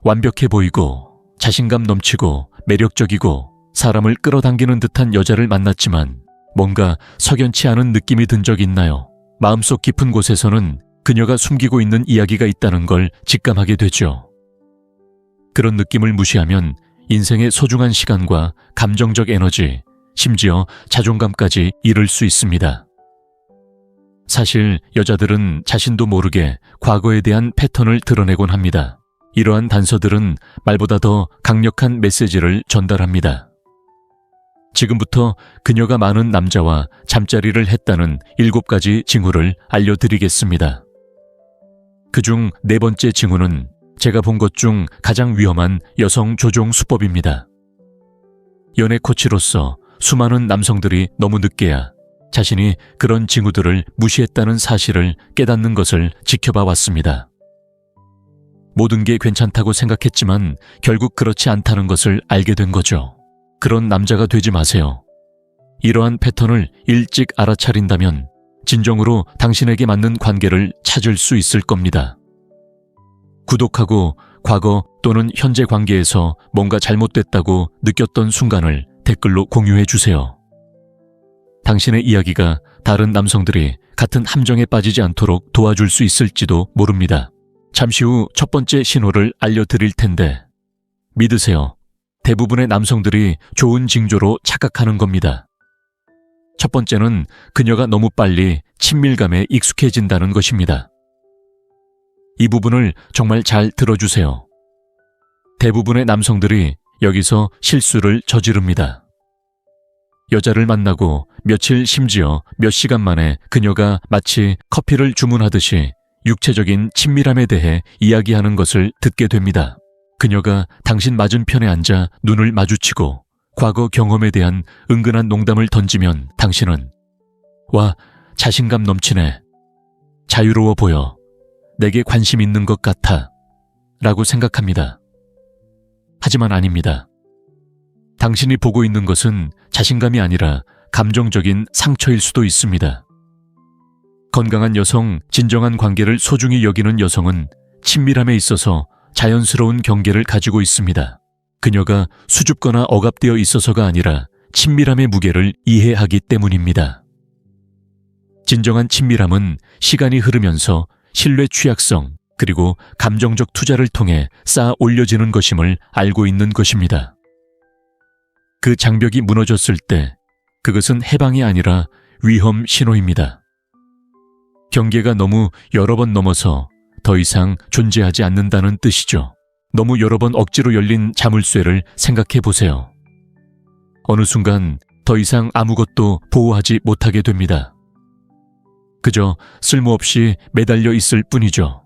완벽해 보이고 자신감 넘치고 매력적이고 사람을 끌어당기는 듯한 여자를 만났지만 뭔가 석연치 않은 느낌이 든 적 있나요? 마음속 깊은 곳에서는 그녀가 숨기고 있는 이야기가 있다는 걸 직감하게 되죠. 그런 느낌을 무시하면 인생의 소중한 시간과 감정적 에너지, 심지어 자존감까지 잃을 수 있습니다. 사실 여자들은 자신도 모르게 과거에 대한 패턴을 드러내곤 합니다. 이러한 단서들은 말보다 더 강력한 메시지를 전달합니다. 지금부터 그녀가 많은 남자와 잠자리를 했다는 7가지 징후를 알려드리겠습니다. 그중 4번째 징후는 제가 본 것 중 가장 위험한 여성 조종 수법입니다. 연애 코치로서 수많은 남성들이 너무 늦게야 자신이 그런 징후들을 무시했다는 사실을 깨닫는 것을 지켜봐 왔습니다. 모든 게 괜찮다고 생각했지만 결국 그렇지 않다는 것을 알게 된 거죠. 그런 남자가 되지 마세요. 이러한 패턴을 일찍 알아차린다면 진정으로 당신에게 맞는 관계를 찾을 수 있을 겁니다. 구독하고 과거 또는 현재 관계에서 뭔가 잘못됐다고 느꼈던 순간을 댓글로 공유해 주세요. 당신의 이야기가 다른 남성들이 같은 함정에 빠지지 않도록 도와줄 수 있을지도 모릅니다. 잠시 후 첫 번째 신호를 알려드릴 텐데 믿으세요. 대부분의 남성들이 좋은 징조로 착각하는 겁니다. 첫 번째는 그녀가 너무 빨리 친밀감에 익숙해진다는 것입니다. 이 부분을 정말 잘 들어주세요. 대부분의 남성들이 여기서 실수를 저지릅니다. 여자를 만나고 며칠 심지어 몇 시간 만에 그녀가 마치 커피를 주문하듯이 육체적인 친밀함에 대해 이야기하는 것을 듣게 됩니다. 그녀가 당신 맞은편에 앉아 눈을 마주치고 과거 경험에 대한 은근한 농담을 던지면 당신은 와, 자신감 넘치네. 자유로워 보여. 내게 관심 있는 것 같아. 라고 생각합니다. 하지만 아닙니다. 당신이 보고 있는 것은 자신감이 아니라 감정적인 상처일 수도 있습니다. 건강한 여성, 진정한 관계를 소중히 여기는 여성은 친밀함에 있어서 자연스러운 경계를 가지고 있습니다. 그녀가 수줍거나 억압되어 있어서가 아니라 친밀함의 무게를 이해하기 때문입니다. 진정한 친밀함은 시간이 흐르면서 신뢰 취약성 그리고 감정적 투자를 통해 쌓아 올려지는 것임을 알고 있는 것입니다. 그 장벽이 무너졌을 때 그것은 해방이 아니라 위험 신호입니다. 경계가 너무 여러 번 넘어서 더 이상 존재하지 않는다는 뜻이죠. 너무 여러 번 억지로 열린 자물쇠를 생각해 보세요. 어느 순간 더 이상 아무것도 보호하지 못하게 됩니다. 그저 쓸모없이 매달려 있을 뿐이죠.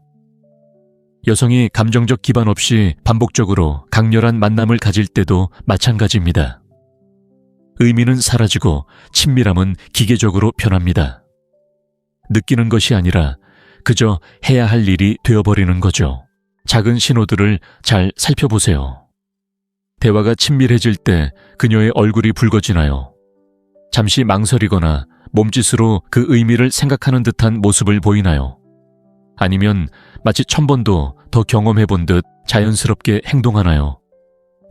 여성이 감정적 기반 없이 반복적으로 강렬한 만남을 가질 때도 마찬가지입니다. 의미는 사라지고 친밀함은 기계적으로 변합니다. 느끼는 것이 아니라 그저 해야 할 일이 되어버리는 거죠. 작은 신호들을 잘 살펴보세요. 대화가 친밀해질 때 그녀의 얼굴이 붉어지나요? 잠시 망설이거나 몸짓으로 그 의미를 생각하는 듯한 모습을 보이나요? 아니면 마치 1000번도 더 경험해본 듯 자연스럽게 행동하나요?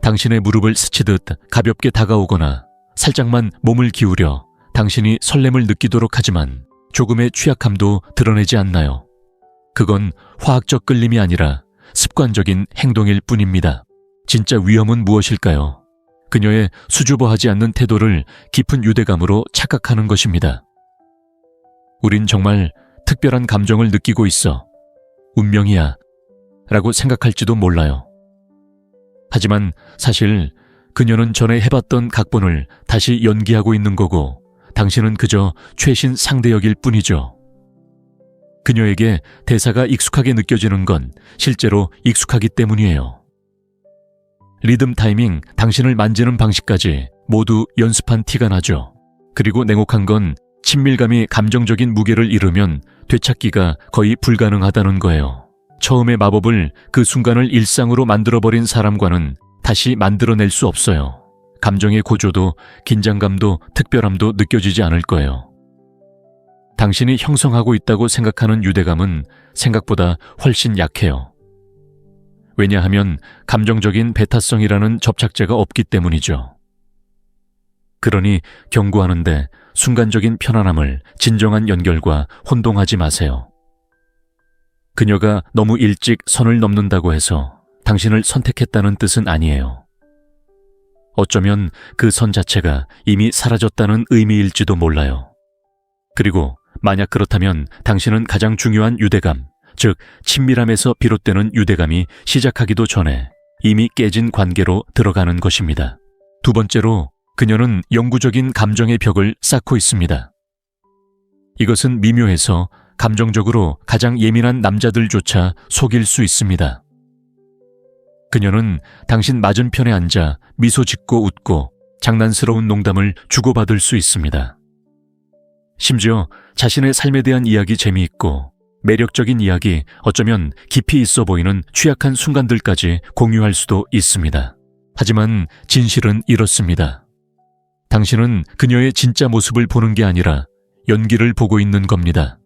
당신의 무릎을 스치듯 가볍게 다가오거나 살짝만 몸을 기울여 당신이 설렘을 느끼도록 하지만 조금의 취약함도 드러내지 않나요? 그건 화학적 끌림이 아니라 습관적인 행동일 뿐입니다. 진짜 위험은 무엇일까요? 그녀의 수줍어하지 않는 태도를 깊은 유대감으로 착각하는 것입니다. 우린 정말 특별한 감정을 느끼고 있어. 운명이야. 라고 생각할지도 몰라요. 하지만 사실 그녀는 전에 해봤던 각본을 다시 연기하고 있는 거고 당신은 그저 최신 상대역일 뿐이죠. 그녀에게 대사가 익숙하게 느껴지는 건 실제로 익숙하기 때문이에요. 리듬 타이밍, 당신을 만지는 방식까지 모두 연습한 티가 나죠. 그리고 냉혹한 건 친밀감이 감정적인 무게를 잃으면 되찾기가 거의 불가능하다는 거예요. 처음의 마법을 그 순간을 일상으로 만들어버린 사람과는 다시 만들어낼 수 없어요. 감정의 고조도 긴장감도 특별함도 느껴지지 않을 거예요. 당신이 형성하고 있다고 생각하는 유대감은 생각보다 훨씬 약해요. 왜냐하면 감정적인 배타성이라는 접착제가 없기 때문이죠. 그러니 경고하는데 순간적인 편안함을 진정한 연결과 혼동하지 마세요. 그녀가 너무 일찍 선을 넘는다고 해서 당신을 선택했다는 뜻은 아니에요. 어쩌면 그 선 자체가 이미 사라졌다는 의미일지도 몰라요. 그리고 만약 그렇다면 당신은 가장 중요한 유대감, 즉 친밀함에서 비롯되는 유대감이 시작하기도 전에 이미 깨진 관계로 들어가는 것입니다. 두 번째로, 그녀는 영구적인 감정의 벽을 쌓고 있습니다. 이것은 미묘해서 감정적으로 가장 예민한 남자들조차 속일 수 있습니다. 그녀는 당신 맞은편에 앉아 미소 짓고 웃고 장난스러운 농담을 주고받을 수 있습니다. 심지어 자신의 삶에 대한 이야기 재미있고 매력적인 이야기, 어쩌면 깊이 있어 보이는 취약한 순간들까지 공유할 수도 있습니다. 하지만 진실은 이렇습니다. 당신은 그녀의 진짜 모습을 보는 게 아니라 연기를 보고 있는 겁니다.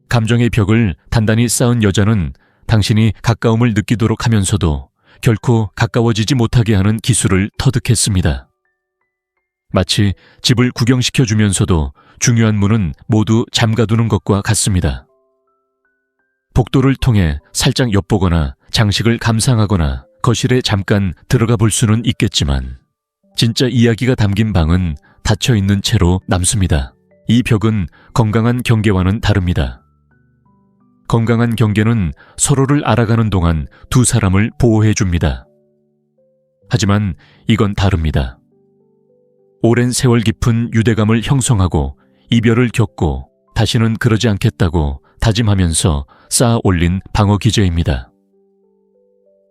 감정의 벽을 단단히 쌓은 여자는 당신이 가까움을 느끼도록 하면서도 결코 가까워지지 못하게 하는 기술을 터득했습니다. 마치 집을 구경시켜주면서도 중요한 문은 모두 잠가두는 것과 같습니다. 복도를 통해 살짝 엿보거나 장식을 감상하거나 거실에 잠깐 들어가 볼 수는 있겠지만 진짜 이야기가 담긴 방은 닫혀 있는 채로 남습니다. 이 벽은 건강한 경계와는 다릅니다. 건강한 경계는 서로를 알아가는 동안 두 사람을 보호해 줍니다. 하지만 이건 다릅니다. 오랜 세월 깊은 유대감을 형성하고 이별을 겪고 다시는 그러지 않겠다고 다짐하면서 쌓아 올린 방어 기제입니다.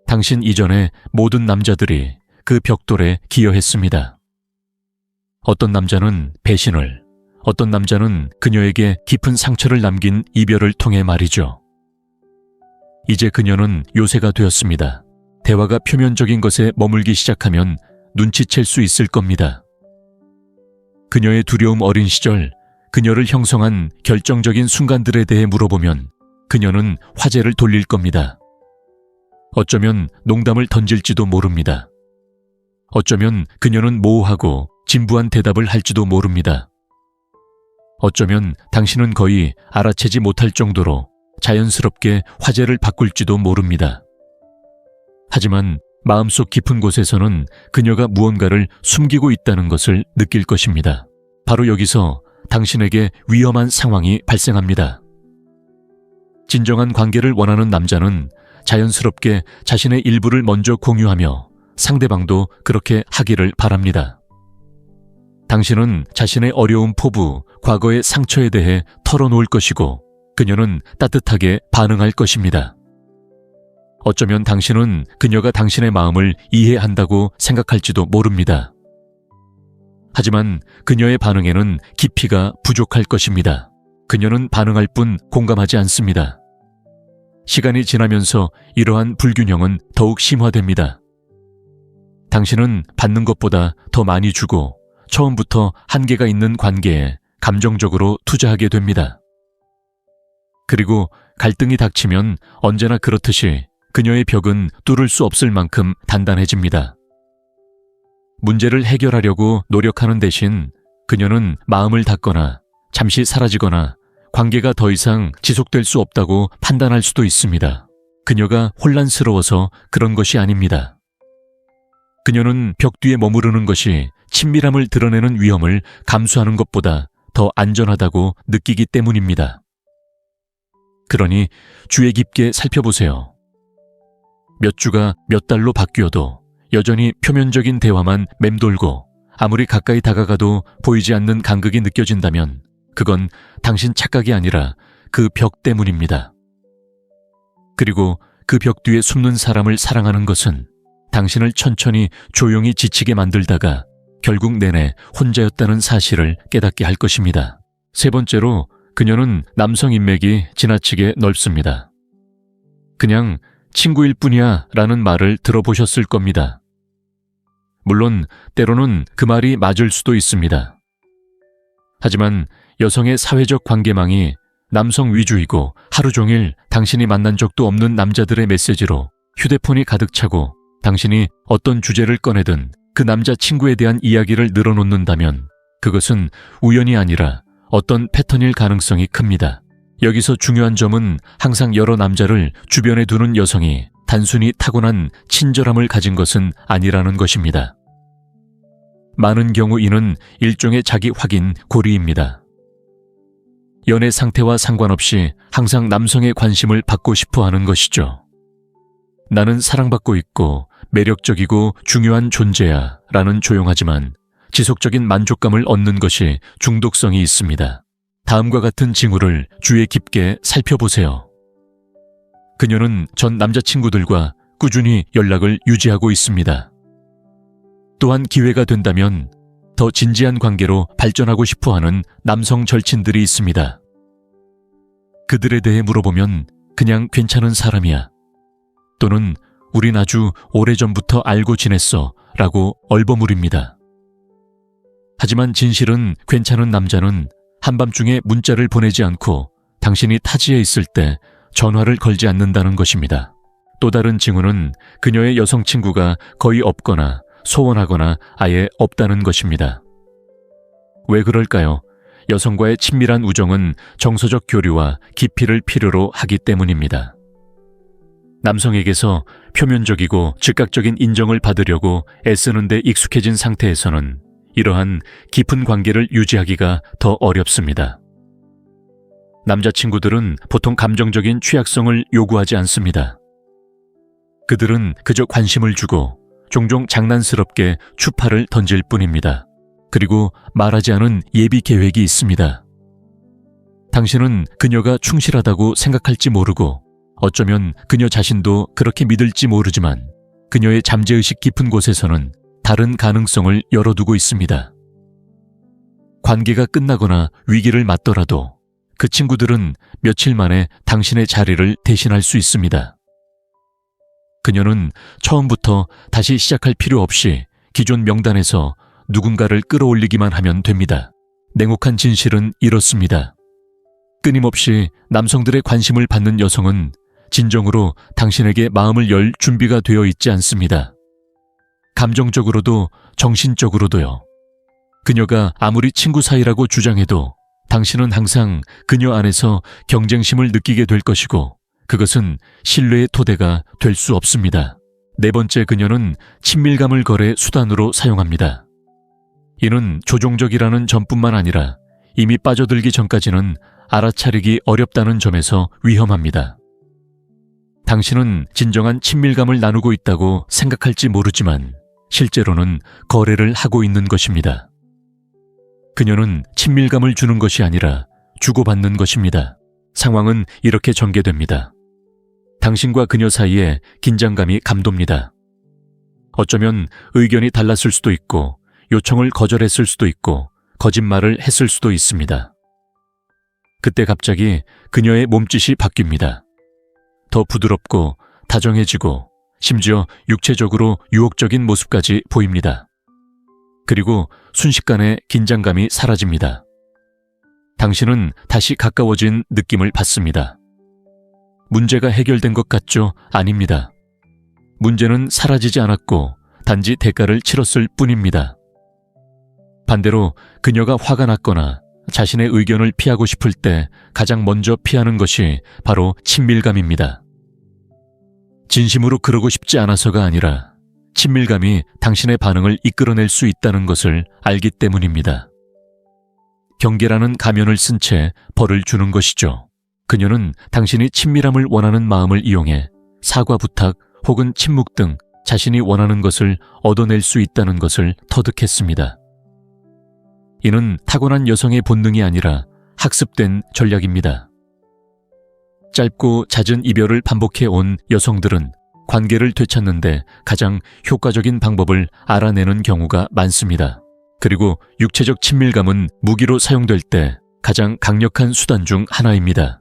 당신 이전에 모든 남자들이 그 벽돌에 기여했습니다. 어떤 남자는 배신을, 어떤 남자는 그녀에게 깊은 상처를 남긴 이별을 통해 말이죠. 이제 그녀는 요새가 되었습니다. 대화가 표면적인 것에 머물기 시작하면 눈치챌 수 있을 겁니다. 그녀의 두려움 어린 시절, 그녀를 형성한 결정적인 순간들에 대해 물어보면 그녀는 화제를 돌릴 겁니다. 어쩌면 농담을 던질지도 모릅니다. 어쩌면 그녀는 모호하고 진부한 대답을 할지도 모릅니다. 어쩌면 당신은 거의 알아채지 못할 정도로 자연스럽게 화제를 바꿀지도 모릅니다. 하지만 마음속 깊은 곳에서는 그녀가 무언가를 숨기고 있다는 것을 느낄 것입니다. 바로 여기서 당신에게 위험한 상황이 발생합니다. 진정한 관계를 원하는 남자는 자연스럽게 자신의 일부를 먼저 공유하며 상대방도 그렇게 하기를 바랍니다. 당신은 자신의 어려운 포부, 과거의 상처에 대해 털어놓을 것이고 그녀는 따뜻하게 반응할 것입니다. 어쩌면 당신은 그녀가 당신의 마음을 이해한다고 생각할지도 모릅니다. 하지만 그녀의 반응에는 깊이가 부족할 것입니다. 그녀는 반응할 뿐 공감하지 않습니다. 시간이 지나면서 이러한 불균형은 더욱 심화됩니다. 당신은 받는 것보다 더 많이 주고 처음부터 한계가 있는 관계에 감정적으로 투자하게 됩니다. 그리고 갈등이 닥치면 언제나 그렇듯이 그녀의 벽은 뚫을 수 없을 만큼 단단해집니다. 문제를 해결하려고 노력하는 대신 그녀는 마음을 닫거나 잠시 사라지거나 관계가 더 이상 지속될 수 없다고 판단할 수도 있습니다. 그녀가 혼란스러워서 그런 것이 아닙니다. 그녀는 벽 뒤에 머무르는 것이 친밀함을 드러내는 위험을 감수하는 것보다 더 안전하다고 느끼기 때문입니다. 그러니 주의 깊게 살펴보세요. 몇 주가 몇 달로 바뀌어도 여전히 표면적인 대화만 맴돌고 아무리 가까이 다가가도 보이지 않는 간극이 느껴진다면 그건 당신 착각이 아니라 그 벽 때문입니다. 그리고 그 벽 뒤에 숨는 사람을 사랑하는 것은 당신을 천천히 조용히 지치게 만들다가 결국 내내 혼자였다는 사실을 깨닫게 할 것입니다. 세 번째로, 그녀는 남성 인맥이 지나치게 넓습니다. 그냥 친구일 뿐이야 라는 말을 들어보셨을 겁니다. 물론 때로는 그 말이 맞을 수도 있습니다. 하지만 여성의 사회적 관계망이 남성 위주이고 하루 종일 당신이 만난 적도 없는 남자들의 메시지로 휴대폰이 가득 차고 당신이 어떤 주제를 꺼내든 그 남자친구에 대한 이야기를 늘어놓는다면 그것은 우연이 아니라 어떤 패턴일 가능성이 큽니다. 여기서 중요한 점은 항상 여러 남자를 주변에 두는 여성이 단순히 타고난 친절함을 가진 것은 아니라는 것입니다. 많은 경우 이는 일종의 자기 확인 고리입니다. 연애 상태와 상관없이 항상 남성의 관심을 받고 싶어 하는 것이죠. 나는 사랑받고 있고 매력적이고 중요한 존재야 라는 조용하지만 지속적인 만족감을 얻는 것이 중독성이 있습니다. 다음과 같은 징후를 주의 깊게 살펴보세요. 그녀는 전 남자친구들과 꾸준히 연락을 유지하고 있습니다. 또한 기회가 된다면 더 진지한 관계로 발전하고 싶어하는 남성 절친들이 있습니다. 그들에 대해 물어보면 그냥 괜찮은 사람이야. 또는 우린 아주 오래전부터 알고 지냈어 라고 얼버무립니다. 하지만 진실은 괜찮은 남자는 한밤중에 문자를 보내지 않고 당신이 타지에 있을 때 전화를 걸지 않는다는 것입니다. 또 다른 징후는 그녀의 여성 친구가 거의 없거나 소원하거나 아예 없다는 것입니다. 왜 그럴까요? 여성과의 친밀한 우정은 정서적 교류와 깊이를 필요로 하기 때문입니다. 남성에게서 표면적이고 즉각적인 인정을 받으려고 애쓰는 데 익숙해진 상태에서는 이러한 깊은 관계를 유지하기가 더 어렵습니다. 남자친구들은 보통 감정적인 취약성을 요구하지 않습니다. 그들은 그저 관심을 주고 종종 장난스럽게 추파를 던질 뿐입니다. 그리고 말하지 않은 예비 계획이 있습니다. 당신은 그녀가 충실하다고 생각할지 모르고 어쩌면 그녀 자신도 그렇게 믿을지 모르지만 그녀의 잠재의식 깊은 곳에서는 다른 가능성을 열어두고 있습니다. 관계가 끝나거나 위기를 맞더라도 그 친구들은 며칠 만에 당신의 자리를 대신할 수 있습니다. 그녀는 처음부터 다시 시작할 필요 없이 기존 명단에서 누군가를 끌어올리기만 하면 됩니다. 냉혹한 진실은 이렇습니다. 끊임없이 남성들의 관심을 받는 여성은 진정으로 당신에게 마음을 열 준비가 되어 있지 않습니다. 감정적으로도 정신적으로도요. 그녀가 아무리 친구 사이라고 주장해도 당신은 항상 그녀 안에서 경쟁심을 느끼게 될 것이고 그것은 신뢰의 토대가 될 수 없습니다. 네 번째, 그녀는 친밀감을 거래 수단으로 사용합니다. 이는 조종적이라는 점뿐만 아니라 이미 빠져들기 전까지는 알아차리기 어렵다는 점에서 위험합니다. 당신은 진정한 친밀감을 나누고 있다고 생각할지 모르지만 실제로는 거래를 하고 있는 것입니다. 그녀는 친밀감을 주는 것이 아니라 주고받는 것입니다. 상황은 이렇게 전개됩니다. 당신과 그녀 사이에 긴장감이 감돕니다. 어쩌면 의견이 달랐을 수도 있고 요청을 거절했을 수도 있고 거짓말을 했을 수도 있습니다. 그때 갑자기 그녀의 몸짓이 바뀝니다. 더 부드럽고 다정해지고 심지어 육체적으로 유혹적인 모습까지 보입니다. 그리고 순식간에 긴장감이 사라집니다. 당신은 다시 가까워진 느낌을 받습니다. 문제가 해결된 것 같죠? 아닙니다. 문제는 사라지지 않았고 단지 대가를 치렀을 뿐입니다. 반대로 그녀가 화가 났거나 자신의 의견을 피하고 싶을 때 가장 먼저 피하는 것이 바로 친밀감입니다. 진심으로 그러고 싶지 않아서가 아니라 친밀감이 당신의 반응을 이끌어낼 수 있다는 것을 알기 때문입니다. 경계라는 가면을 쓴 채 벌을 주는 것이죠. 그녀는 당신이 친밀함을 원하는 마음을 이용해 사과 부탁 혹은 침묵 등 자신이 원하는 것을 얻어낼 수 있다는 것을 터득했습니다. 이는 타고난 여성의 본능이 아니라 학습된 전략입니다. 짧고 잦은 이별을 반복해 온 여성들은 관계를 되찾는데 가장 효과적인 방법을 알아내는 경우가 많습니다. 그리고 육체적 친밀감은 무기로 사용될 때 가장 강력한 수단 중 하나입니다.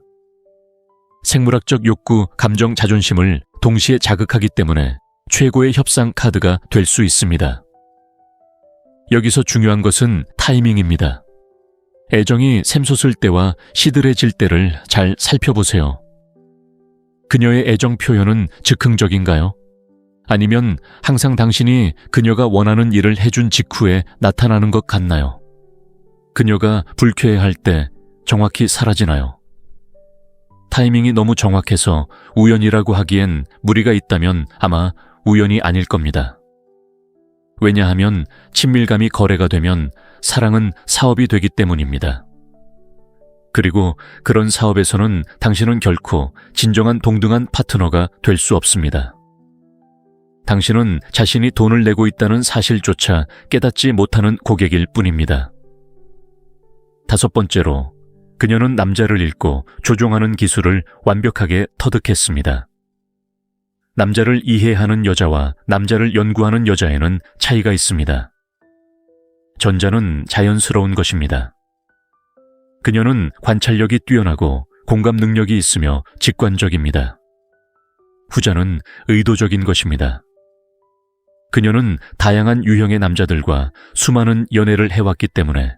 생물학적 욕구, 감정, 자존심을 동시에 자극하기 때문에 최고의 협상 카드가 될 수 있습니다. 여기서 중요한 것은 타이밍입니다. 애정이 샘솟을 때와 시들해질 때를 잘 살펴보세요. 그녀의 애정 표현은 즉흥적인가요? 아니면 항상 당신이 그녀가 원하는 일을 해준 직후에 나타나는 것 같나요? 그녀가 불쾌해할 때 정확히 사라지나요? 타이밍이 너무 정확해서 우연이라고 하기엔 무리가 있다면 아마 우연이 아닐 겁니다. 왜냐하면 친밀감이 거래가 되면 사랑은 사업이 되기 때문입니다. 그리고 그런 사업에서는 당신은 결코 진정한 동등한 파트너가 될 수 없습니다. 당신은 자신이 돈을 내고 있다는 사실조차 깨닫지 못하는 고객일 뿐입니다. 5번째로, 그녀는 남자를 읽고 조종하는 기술을 완벽하게 터득했습니다. 남자를 이해하는 여자와 남자를 연구하는 여자에는 차이가 있습니다. 전자는 자연스러운 것입니다. 그녀는 관찰력이 뛰어나고 공감 능력이 있으며 직관적입니다. 후자는 의도적인 것입니다. 그녀는 다양한 유형의 남자들과 수많은 연애를 해왔기 때문에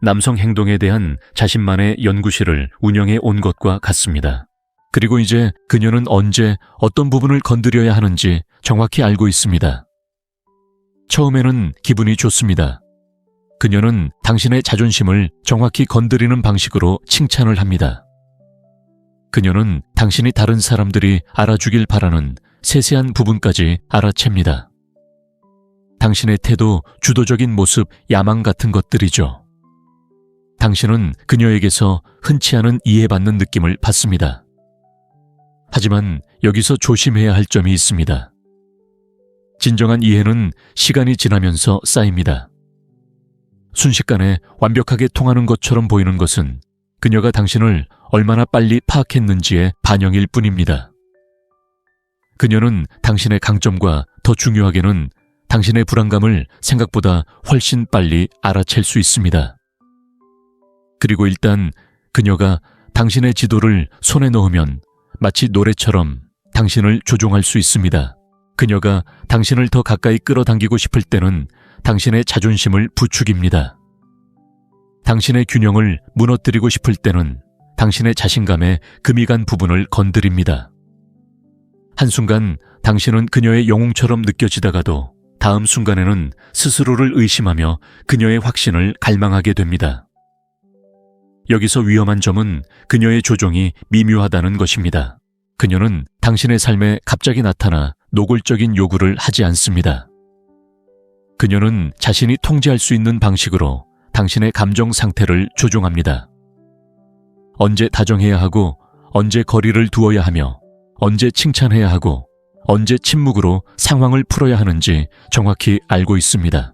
남성 행동에 대한 자신만의 연구실을 운영해 온 것과 같습니다. 그리고 이제 그녀는 언제 어떤 부분을 건드려야 하는지 정확히 알고 있습니다. 처음에는 기분이 좋습니다. 그녀는 당신의 자존심을 정확히 건드리는 방식으로 칭찬을 합니다. 그녀는 당신이 다른 사람들이 알아주길 바라는 세세한 부분까지 알아챕니다. 당신의 태도, 주도적인 모습, 야망 같은 것들이죠. 당신은 그녀에게서 흔치 않은 이해받는 느낌을 받습니다. 하지만 여기서 조심해야 할 점이 있습니다. 진정한 이해는 시간이 지나면서 쌓입니다. 순식간에 완벽하게 통하는 것처럼 보이는 것은 그녀가 당신을 얼마나 빨리 파악했는지의 반영일 뿐입니다. 그녀는 당신의 강점과 더 중요하게는 당신의 불안감을 생각보다 훨씬 빨리 알아챌 수 있습니다. 그리고 일단 그녀가 당신의 지도를 손에 넣으면 마치 노래처럼 당신을 조종할 수 있습니다. 그녀가 당신을 더 가까이 끌어당기고 싶을 때는 당신의 자존심을 부추깁니다. 당신의 균형을 무너뜨리고 싶을 때는 당신의 자신감에 금이 간 부분을 건드립니다. 한순간 당신은 그녀의 영웅처럼 느껴지다가도 다음 순간에는 스스로를 의심하며 그녀의 확신을 갈망하게 됩니다. 여기서 위험한 점은 그녀의 조종이 미묘하다는 것입니다. 그녀는 당신의 삶에 갑자기 나타나 노골적인 요구를 하지 않습니다. 그녀는 자신이 통제할 수 있는 방식으로 당신의 감정 상태를 조종합니다. 언제 다정해야 하고, 언제 거리를 두어야 하며, 언제 칭찬해야 하고, 언제 침묵으로 상황을 풀어야 하는지 정확히 알고 있습니다.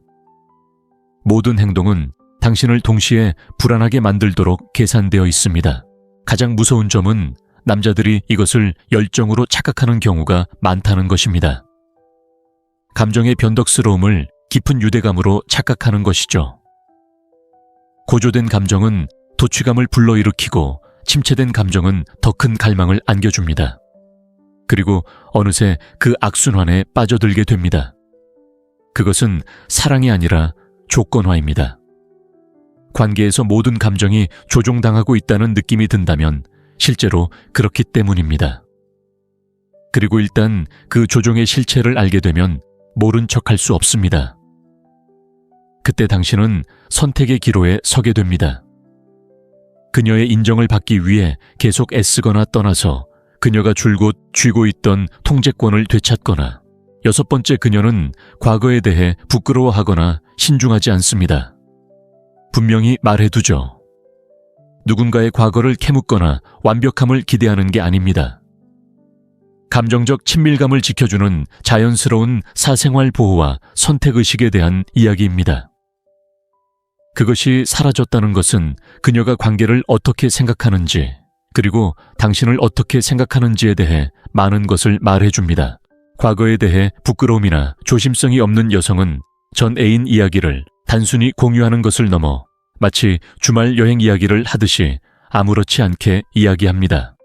모든 행동은 당신을 동시에 불안하게 만들도록 계산되어 있습니다. 가장 무서운 점은 남자들이 이것을 열정으로 착각하는 경우가 많다는 것입니다. 감정의 변덕스러움을 깊은 유대감으로 착각하는 것이죠. 고조된 감정은 도취감을 불러일으키고 침체된 감정은 더 큰 갈망을 안겨줍니다. 그리고 어느새 그 악순환에 빠져들게 됩니다. 그것은 사랑이 아니라 조건화입니다. 관계에서 모든 감정이 조종당하고 있다는 느낌이 든다면 실제로 그렇기 때문입니다. 그리고 일단 그 조종의 실체를 알게 되면 모른 척할 수 없습니다. 그때 당신은 선택의 기로에 서게 됩니다. 그녀의 인정을 받기 위해 계속 애쓰거나 떠나서 그녀가 줄곧 쥐고 있던 통제권을 되찾거나, 6번째, 그녀는 과거에 대해 부끄러워하거나 신중하지 않습니다. 분명히 말해두죠. 누군가의 과거를 캐묻거나 완벽함을 기대하는 게 아닙니다. 감정적 친밀감을 지켜주는 자연스러운 사생활 보호와 선택의식에 대한 이야기입니다. 그것이 사라졌다는 것은 그녀가 관계를 어떻게 생각하는지, 그리고 당신을 어떻게 생각하는지에 대해 많은 것을 말해줍니다. 과거에 대해 부끄러움이나 조심성이 없는 여성은 전 애인 이야기를 단순히 공유하는 것을 넘어 마치 주말 여행 이야기를 하듯이 아무렇지 않게 이야기합니다.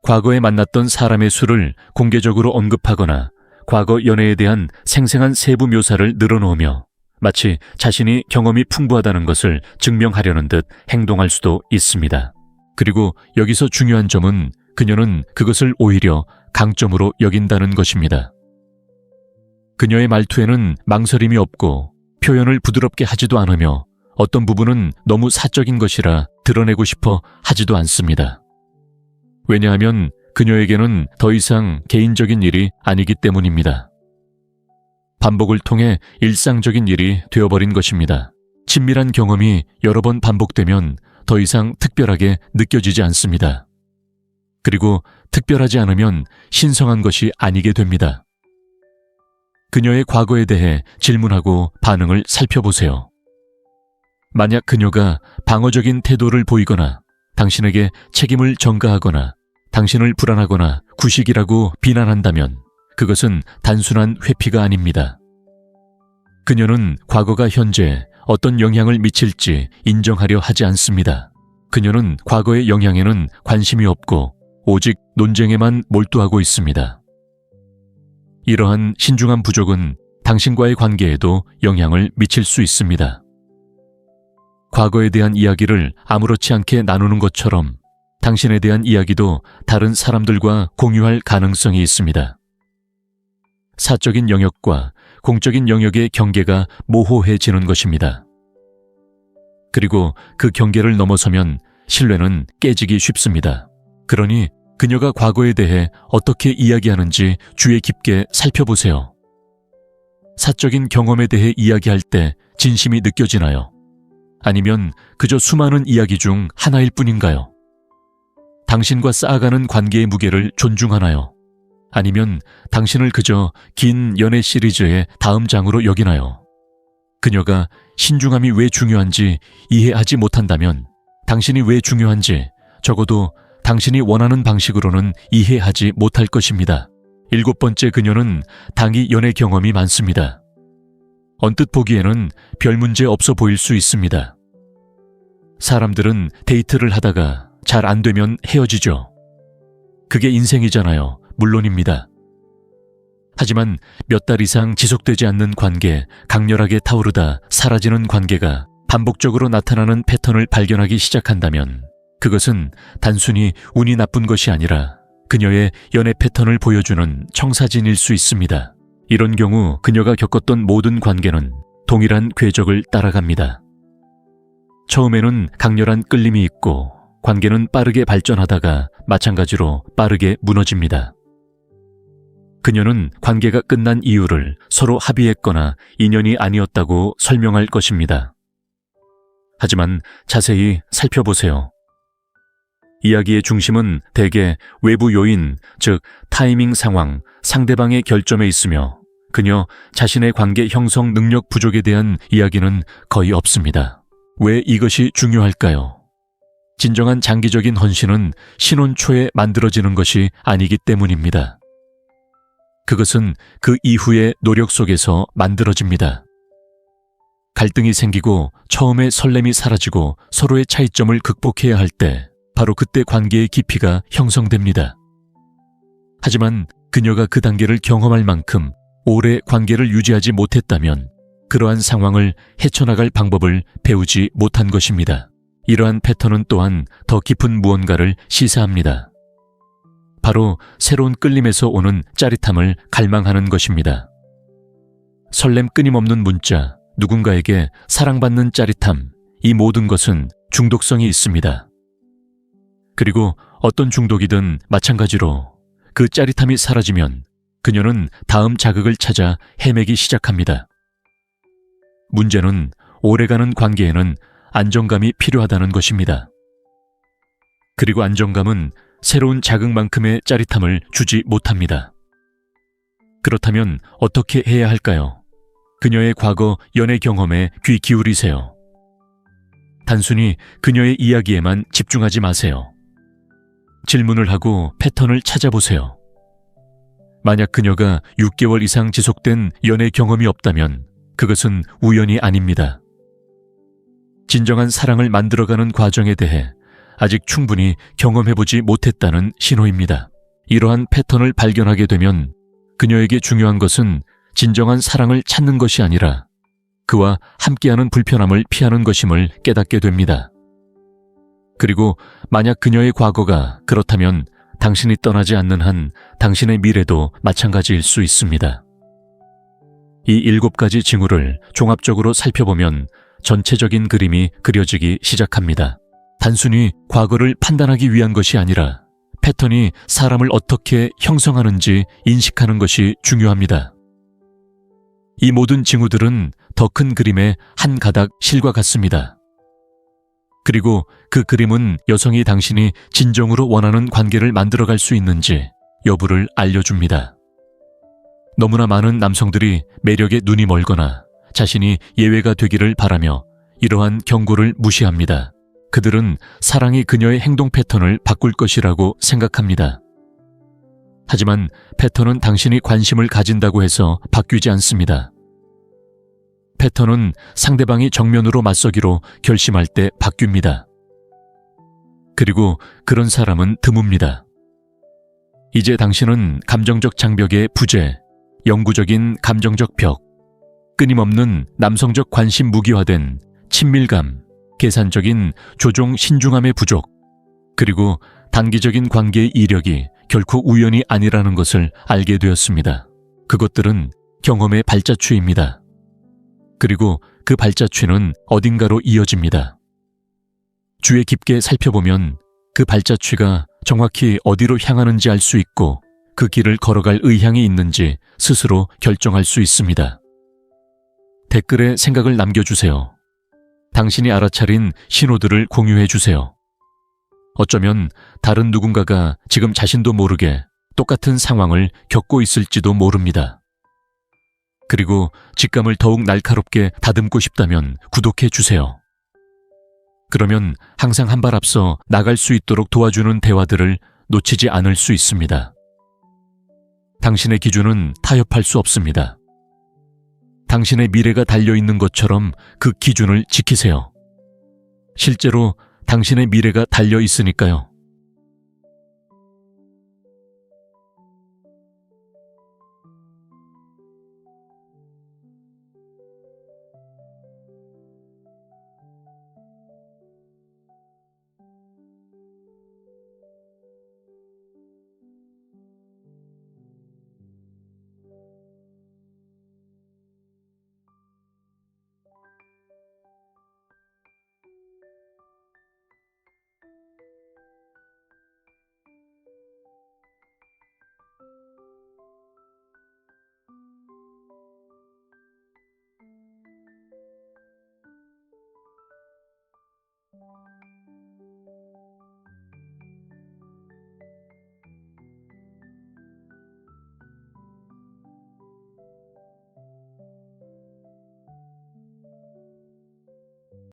과거에 만났던 사람의 수를 공개적으로 언급하거나 과거 연애에 대한 생생한 세부 묘사를 늘어놓으며 마치 자신이 경험이 풍부하다는 것을 증명하려는 듯 행동할 수도 있습니다. 그리고 여기서 중요한 점은 그녀는 그것을 오히려 강점으로 여긴다는 것입니다. 그녀의 말투에는 망설임이 없고 표현을 부드럽게 하지도 않으며 어떤 부분은 너무 사적인 것이라 드러내고 싶어 하지도 않습니다. 왜냐하면 그녀에게는 더 이상 개인적인 일이 아니기 때문입니다. 반복을 통해 일상적인 일이 되어버린 것입니다. 친밀한 경험이 여러 번 반복되면 더 이상 특별하게 느껴지지 않습니다. 그리고 특별하지 않으면 신성한 것이 아니게 됩니다. 그녀의 과거에 대해 질문하고 반응을 살펴보세요. 만약 그녀가 방어적인 태도를 보이거나 당신에게 책임을 전가하거나 당신을 불안하거나 구식이라고 비난한다면 그것은 단순한 회피가 아닙니다. 그녀는 과거가 현재 어떤 영향을 미칠지 인정하려 하지 않습니다. 그녀는 과거의 영향에는 관심이 없고 오직 논쟁에만 몰두하고 있습니다. 이러한 신중한 부족은 당신과의 관계에도 영향을 미칠 수 있습니다. 과거에 대한 이야기를 아무렇지 않게 나누는 것처럼 당신에 대한 이야기도 다른 사람들과 공유할 가능성이 있습니다. 사적인 영역과 공적인 영역의 경계가 모호해지는 것입니다. 그리고 그 경계를 넘어서면 신뢰는 깨지기 쉽습니다. 그러니 그녀가 과거에 대해 어떻게 이야기하는지 주의 깊게 살펴보세요. 사적인 경험에 대해 이야기할 때 진심이 느껴지나요? 아니면 그저 수많은 이야기 중 하나일 뿐인가요? 당신과 쌓아가는 관계의 무게를 존중하나요? 아니면 당신을 그저 긴 연애 시리즈의 다음 장으로 여기나요? 그녀가 신중함이 왜 중요한지 이해하지 못한다면 당신이 왜 중요한지 적어도 당신이 원하는 방식으로는 이해하지 못할 것입니다. 7번째, 그녀는 당이 연애 경험이 많습니다. 언뜻 보기에는 별 문제 없어 보일 수 있습니다. 사람들은 데이트를 하다가 잘 안 되면 헤어지죠. 그게 인생이잖아요. 물론입니다. 하지만 몇 달 이상 지속되지 않는 관계, 강렬하게 타오르다 사라지는 관계가 반복적으로 나타나는 패턴을 발견하기 시작한다면 그것은 단순히 운이 나쁜 것이 아니라 그녀의 연애 패턴을 보여주는 청사진일 수 있습니다. 이런 경우 그녀가 겪었던 모든 관계는 동일한 궤적을 따라갑니다. 처음에는 강렬한 끌림이 있고 관계는 빠르게 발전하다가 마찬가지로 빠르게 무너집니다. 그녀는 관계가 끝난 이유를 서로 합의했거나 인연이 아니었다고 설명할 것입니다. 하지만 자세히 살펴보세요. 이야기의 중심은 대개 외부 요인, 즉 타이밍 상황, 상대방의 결점에 있으며 그녀 자신의 관계 형성 능력 부족에 대한 이야기는 거의 없습니다. 왜 이것이 중요할까요? 진정한 장기적인 헌신은 신혼 초에 만들어지는 것이 아니기 때문입니다. 그것은 그 이후의 노력 속에서 만들어집니다. 갈등이 생기고 처음에 설렘이 사라지고 서로의 차이점을 극복해야 할 때 바로 그때 관계의 깊이가 형성됩니다. 하지만 그녀가 그 단계를 경험할 만큼 오래 관계를 유지하지 못했다면 그러한 상황을 헤쳐나갈 방법을 배우지 못한 것입니다. 이러한 패턴은 또한 더 깊은 무언가를 시사합니다. 바로 새로운 끌림에서 오는 짜릿함을 갈망하는 것입니다. 설렘 끊임없는 문자, 누군가에게 사랑받는 짜릿함, 이 모든 것은 중독성이 있습니다. 그리고 어떤 중독이든 마찬가지로 그 짜릿함이 사라지면 그녀는 다음 자극을 찾아 헤매기 시작합니다. 문제는 오래가는 관계에는 안정감이 필요하다는 것입니다. 그리고 안정감은 새로운 자극만큼의 짜릿함을 주지 못합니다. 그렇다면 어떻게 해야 할까요? 그녀의 과거 연애 경험에 귀 기울이세요. 단순히 그녀의 이야기에만 집중하지 마세요. 질문을 하고 패턴을 찾아보세요. 만약 그녀가 6개월 이상 지속된 연애 경험이 없다면 그것은 우연이 아닙니다. 진정한 사랑을 만들어가는 과정에 대해 아직 충분히 경험해보지 못했다는 신호입니다. 이러한 패턴을 발견하게 되면 그녀에게 중요한 것은 진정한 사랑을 찾는 것이 아니라 그와 함께하는 불편함을 피하는 것임을 깨닫게 됩니다. 그리고 만약 그녀의 과거가 그렇다면 당신이 떠나지 않는 한 당신의 미래도 마찬가지일 수 있습니다. 이 7가지 징후를 종합적으로 살펴보면 전체적인 그림이 그려지기 시작합니다. 단순히 과거를 판단하기 위한 것이 아니라 패턴이 사람을 어떻게 형성하는지 인식하는 것이 중요합니다. 이 모든 징후들은 더 큰 그림의 한 가닥 실과 같습니다. 그리고 그 그림은 여성이 당신이 진정으로 원하는 관계를 만들어갈 수 있는지 여부를 알려줍니다. 너무나 많은 남성들이 매력에 눈이 멀거나 자신이 예외가 되기를 바라며 이러한 경고를 무시합니다. 그들은 사랑이 그녀의 행동 패턴을 바꿀 것이라고 생각합니다. 하지만 패턴은 당신이 관심을 가진다고 해서 바뀌지 않습니다. 패턴은 상대방이 정면으로 맞서기로 결심할 때 바뀝니다. 그리고 그런 사람은 드뭅니다. 이제 당신은 감정적 장벽의 부재, 영구적인 감정적 벽, 끊임없는 남성적 관심 무기화된 친밀감, 계산적인 조종 신중함의 부족, 그리고 단기적인 관계의 이력이 결코 우연이 아니라는 것을 알게 되었습니다. 그것들은 경험의 발자취입니다. 그리고 그 발자취는 어딘가로 이어집니다. 주의 깊게 살펴보면 그 발자취가 정확히 어디로 향하는지 알 수 있고 그 길을 걸어갈 의향이 있는지 스스로 결정할 수 있습니다. 댓글에 생각을 남겨주세요. 당신이 알아차린 신호들을 공유해 주세요. 어쩌면 다른 누군가가 지금 자신도 모르게 똑같은 상황을 겪고 있을지도 모릅니다. 그리고 직감을 더욱 날카롭게 다듬고 싶다면 구독해 주세요. 그러면 항상 한 발 앞서 나갈 수 있도록 도와주는 대화들을 놓치지 않을 수 있습니다. 당신의 기준은 타협할 수 없습니다. 당신의 미래가 달려있는 것처럼 그 기준을 지키세요. 실제로 당신의 미래가 달려있으니까요.